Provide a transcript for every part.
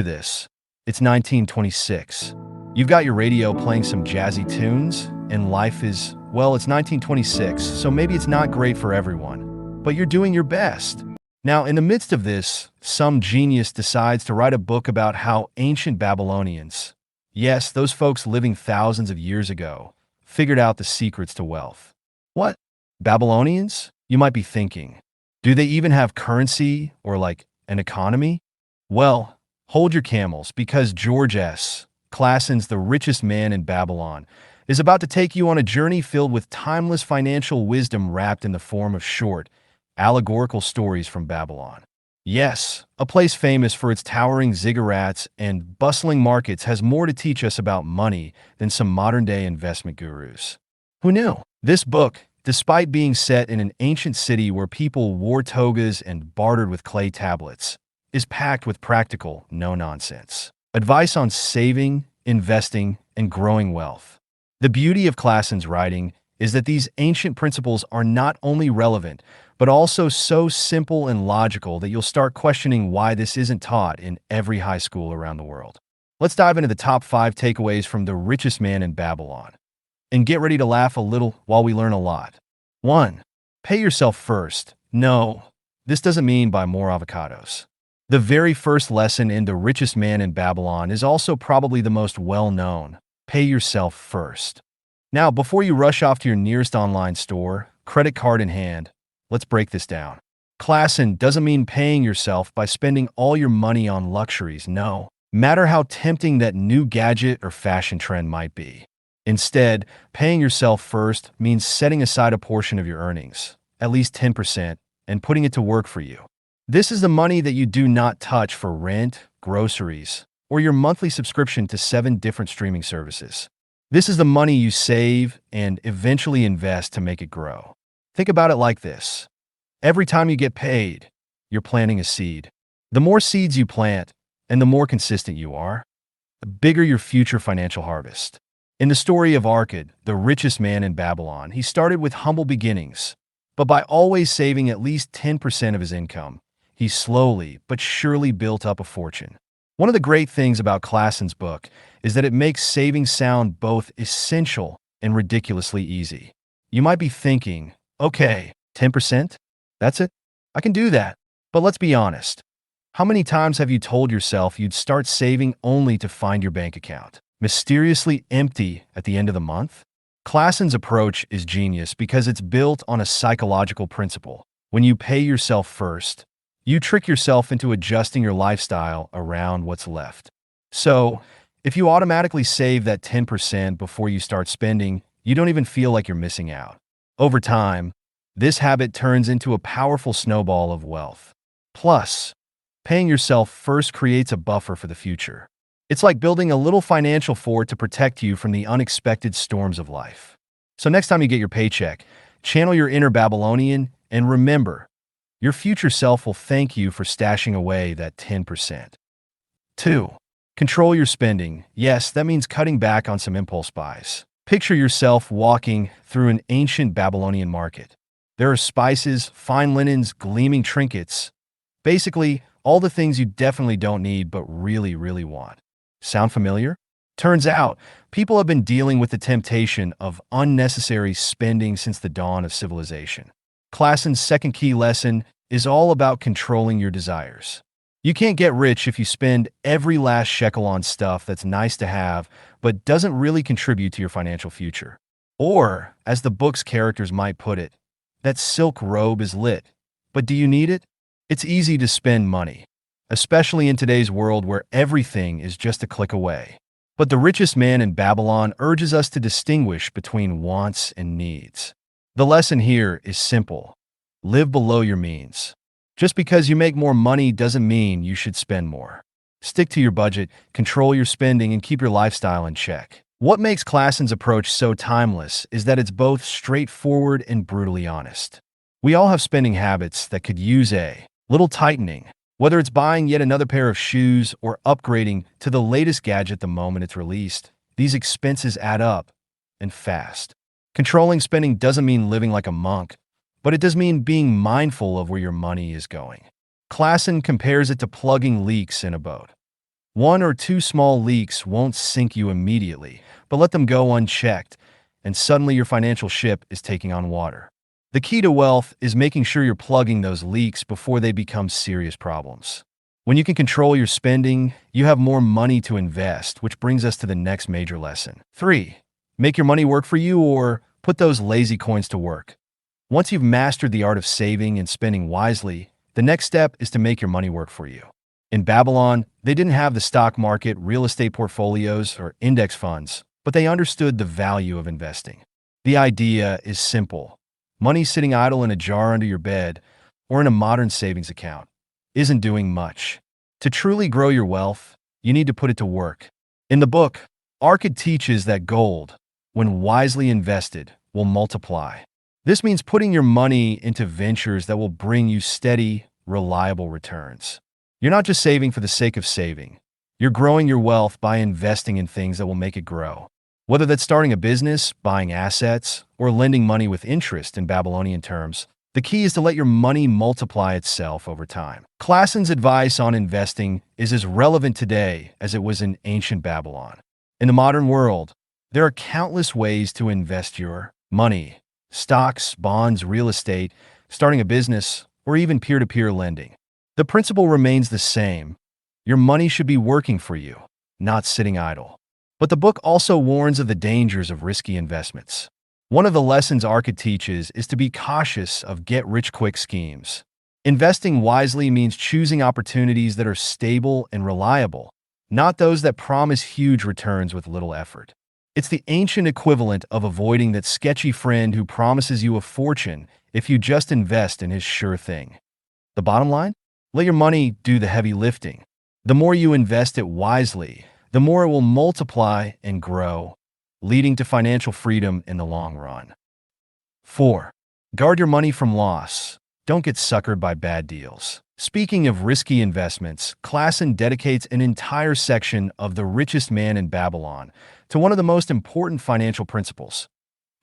This. It's 1926. You've got your radio playing some jazzy tunes, and life is, well, it's 1926, so maybe it's not great for everyone, but you're doing your best. Now, in the midst of this, some genius decides to write a book about how ancient Babylonians, yes, those folks living thousands of years ago, figured out the secrets to wealth. What? Babylonians? You might be thinking. Do they even have currency or like an economy? Well, hold your camels, because George S. Classon's The Richest Man in Babylon is about to take you on a journey filled with timeless financial wisdom wrapped in the form of short, allegorical stories from Babylon. Yes, a place famous for its towering ziggurats and bustling markets has more to teach us about money than some modern-day investment gurus. Who knew? This book, despite being set in an ancient city where people wore togas and bartered with clay tablets, is packed with practical, no-nonsense advice on saving, investing, and growing wealth. The beauty of Classon's writing is that these ancient principles are not only relevant, but also so simple and logical that you'll start questioning why this isn't taught in every high school around the world. Let's dive into the top 5 takeaways from The Richest Man in Babylon. And get ready to laugh a little while we learn a lot. 1. Pay yourself first. No, this doesn't mean buy more avocados. The very first lesson in The Richest Man in Babylon is also probably the most well-known. Pay yourself first. Now, before you rush off to your nearest online store, credit card in hand, let's break this down. Classon doesn't mean paying yourself by spending all your money on luxuries, no, matter how tempting that new gadget or fashion trend might be. Instead, paying yourself first means setting aside a portion of your earnings, at least 10%, and putting it to work for you. This is the money that you do not touch for rent, groceries, or your monthly subscription to 7 different streaming services. This is the money you save and eventually invest to make it grow. Think about it like this. Every time you get paid, you're planting a seed. The more seeds you plant, and the more consistent you are, the bigger your future financial harvest. In the story of Arkad, the richest man in Babylon, he started with humble beginnings, but by always saving at least 10% of his income, he slowly but surely built up a fortune. One of the great things about Classon's book is that it makes saving sound both essential and ridiculously easy. You might be thinking, okay, 10%? That's it? I can do that. But let's be honest. How many times have you told yourself you'd start saving only to find your bank account mysteriously empty at the end of the month? Classon's approach is genius because it's built on a psychological principle. When you pay yourself first, you trick yourself into adjusting your lifestyle around what's left. So, if you automatically save that 10% before you start spending, you don't even feel like you're missing out. Over time, this habit turns into a powerful snowball of wealth. Plus, paying yourself first creates a buffer for the future. It's like building a little financial fort to protect you from the unexpected storms of life. So next time you get your paycheck, channel your inner Babylonian and remember, your future self will thank you for stashing away that 10%. 2. Control your spending. Yes, that means cutting back on some impulse buys. Picture yourself walking through an ancient Babylonian market. There are spices, fine linens, gleaming trinkets. Basically, all the things you definitely don't need but really, really want. Sound familiar? Turns out, people have been dealing with the temptation of unnecessary spending since the dawn of civilization. Classon's second key lesson is all about controlling your desires. You can't get rich if you spend every last shekel on stuff that's nice to have but doesn't really contribute to your financial future. Or, as the book's characters might put it, that silk robe is lit, but do you need it? It's easy to spend money, especially in today's world where everything is just a click away. But The Richest Man in Babylon urges us to distinguish between wants and needs. The lesson here is simple. Live below your means. Just because you make more money doesn't mean you should spend more. Stick to your budget, control your spending, and keep your lifestyle in check. What makes Classon's approach so timeless is that it's both straightforward and brutally honest. We all have spending habits that could use a little tightening, whether it's buying yet another pair of shoes or upgrading to the latest gadget the moment it's released. These expenses add up, and fast. Controlling spending doesn't mean living like a monk, but it does mean being mindful of where your money is going. Classon compares it to plugging leaks in a boat. One or two small leaks won't sink you immediately, but let them go unchecked, and suddenly your financial ship is taking on water. The key to wealth is making sure you're plugging those leaks before they become serious problems. When you can control your spending, you have more money to invest, which brings us to the next major lesson. 3. Make your money work for you, or put those lazy coins to work. Once you've mastered the art of saving and spending wisely, the next step is to make your money work for you. In Babylon, they didn't have the stock market, real estate portfolios, or index funds, but they understood the value of investing. The idea is simple. Money sitting idle in a jar under your bed or in a modern savings account isn't doing much. To truly grow your wealth, you need to put it to work. In the book, Arkad teaches that gold, when wisely invested, will multiply. This means putting your money into ventures that will bring you steady, reliable returns. You're not just saving for the sake of saving. You're growing your wealth by investing in things that will make it grow. Whether that's starting a business, buying assets, or lending money with interest in Babylonian terms, the key is to let your money multiply itself over time. Klassen's advice on investing is as relevant today as it was in ancient Babylon. In the modern world, there are countless ways to invest your money: stocks, bonds, real estate, starting a business, or even peer-to-peer lending. The principle remains the same. Your money should be working for you, not sitting idle. But the book also warns of the dangers of risky investments. One of the lessons Arkad teaches is to be cautious of get-rich-quick schemes. Investing wisely means choosing opportunities that are stable and reliable, not those that promise huge returns with little effort. It's the ancient equivalent of avoiding that sketchy friend who promises you a fortune if you just invest in his sure thing. The bottom line? Let your money do the heavy lifting. The more you invest it wisely, the more it will multiply and grow, leading to financial freedom in the long run. 4. Guard your money from loss. Don't get suckered by bad deals. Speaking of risky investments, Klassen dedicates an entire section of The Richest Man in Babylon to one of the most important financial principles: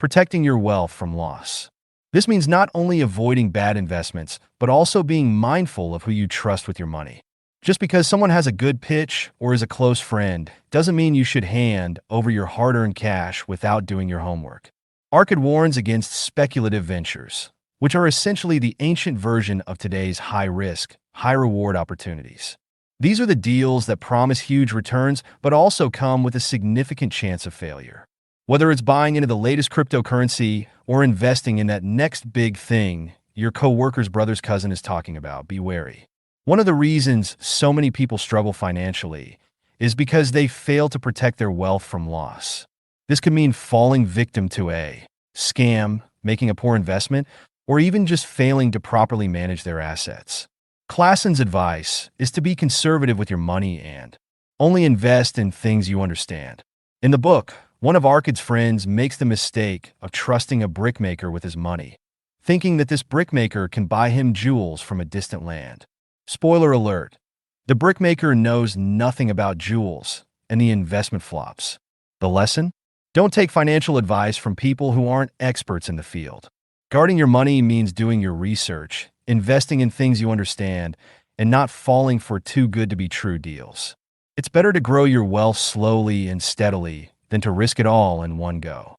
protecting your wealth from loss. This means not only avoiding bad investments, but also being mindful of who you trust with your money. Just because someone has a good pitch or is a close friend doesn't mean you should hand over your hard-earned cash without doing your homework. Arkad warns against speculative ventures, which are essentially the ancient version of today's high-risk, high-reward opportunities. These are the deals that promise huge returns but also come with a significant chance of failure. Whether it's buying into the latest cryptocurrency or investing in that next big thing your coworker's brother's cousin is talking about, be wary. One of the reasons so many people struggle financially is because they fail to protect their wealth from loss. This could mean falling victim to a scam, making a poor investment, or even just failing to properly manage their assets. Klassen's advice is to be conservative with your money and only invest in things you understand. In the book, one of Arkad's friends makes the mistake of trusting a brickmaker with his money, thinking that this brickmaker can buy him jewels from a distant land. Spoiler alert, the brickmaker knows nothing about jewels, and the investment flops. The lesson? Don't take financial advice from people who aren't experts in the field. Guarding your money means doing your research, investing in things you understand, and not falling for too-good-to-be-true deals. It's better to grow your wealth slowly and steadily than to risk it all in one go.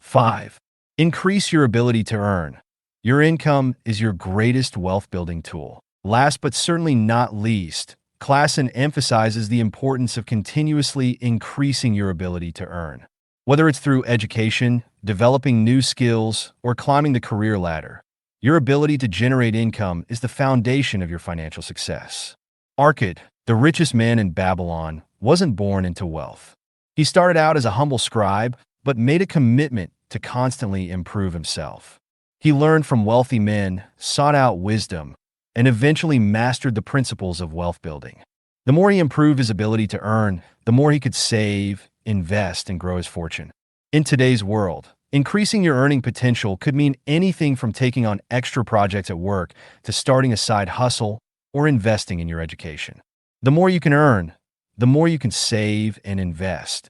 5. Increase your ability to earn. Your income is your greatest wealth-building tool. Last but certainly not least, Klassen emphasizes the importance of continuously increasing your ability to earn. Whether it's through education, developing new skills, or climbing the career ladder, your ability to generate income is the foundation of your financial success. Arkad, the richest man in Babylon, wasn't born into wealth. He started out as a humble scribe, but made a commitment to constantly improve himself. He learned from wealthy men, sought out wisdom, and eventually mastered the principles of wealth building. The more he improved his ability to earn, the more he could save, invest, and grow his fortune. In today's world, increasing your earning potential could mean anything from taking on extra projects at work to starting a side hustle or investing in your education. The more you can earn, the more you can save and invest,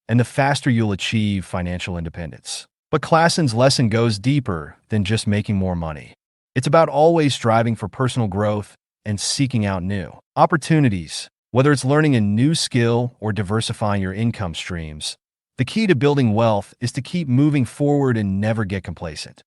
and the faster you'll achieve financial independence. But Klassen's lesson goes deeper than just making more money. It's about always striving for personal growth and seeking out new opportunities. Whether it's learning a new skill or diversifying your income streams, the key to building wealth is to keep moving forward and never get complacent.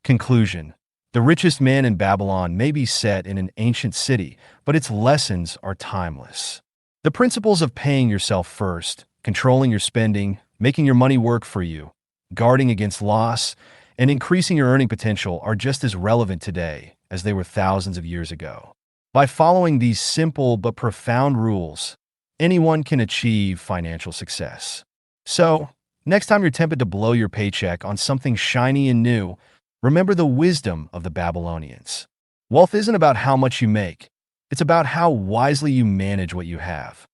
Conclusion: the richest man in Babylon may be set in an ancient city, but its lessons are timeless. The principles of paying yourself first, controlling your spending, making your money work for you, guarding against loss, and increasing your earning potential are just as relevant today as they were thousands of years ago. By following these simple but profound rules, anyone can achieve financial success. So, next time you're tempted to blow your paycheck on something shiny and new, remember the wisdom of the Babylonians. Wealth isn't about how much you make, it's about how wisely you manage what you have.